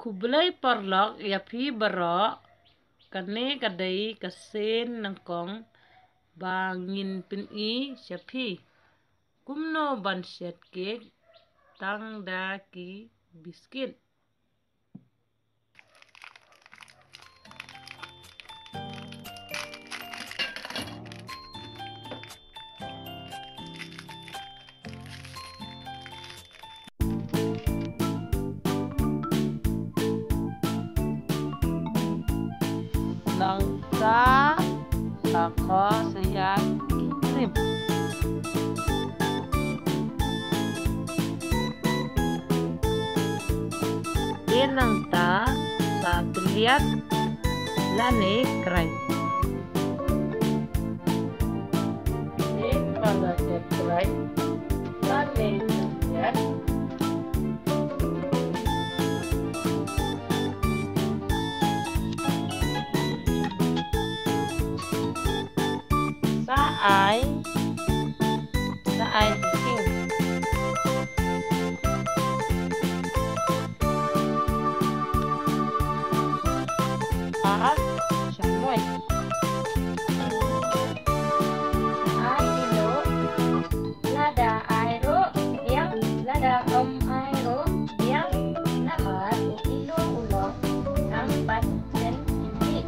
Kublay parlak yapi bara kane kadai kasen nangkong bangin pini siapi kumno banset cake tang da ki biscuit. Langka sako siya krim. Inang ta sa tuliat lani kray. In pada kray lani tuliat. Sa ai bikin chamoy Ai ilo lada airo yang lada airo yang nama ilo ulo sampai dan ini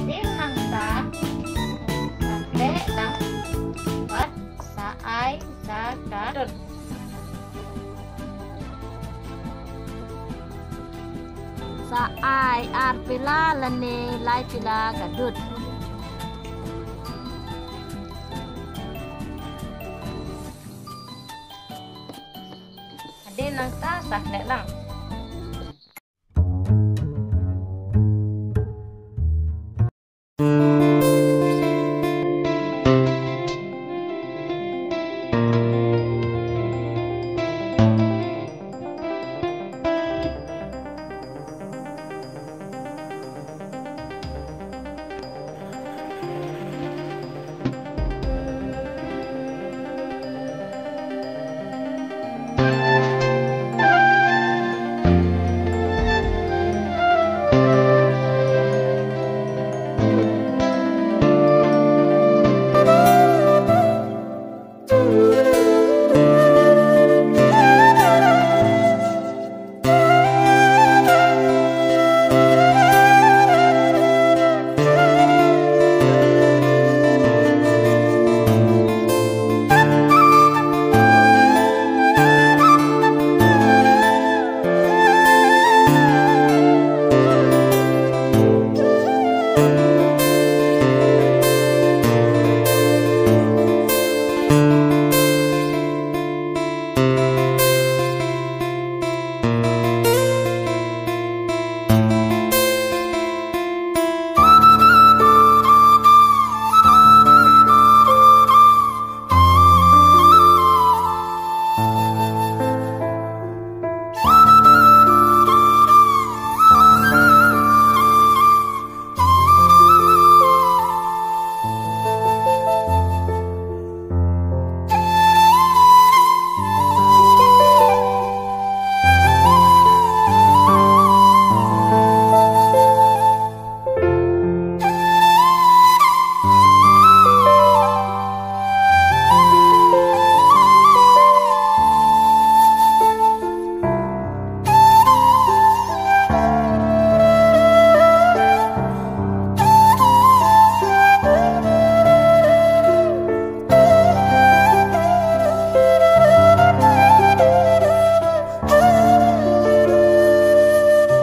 tinang ta sate lang pat sa ai sa kadot sa ai arpila lane lai pila kadut ade nang ta sak nek lang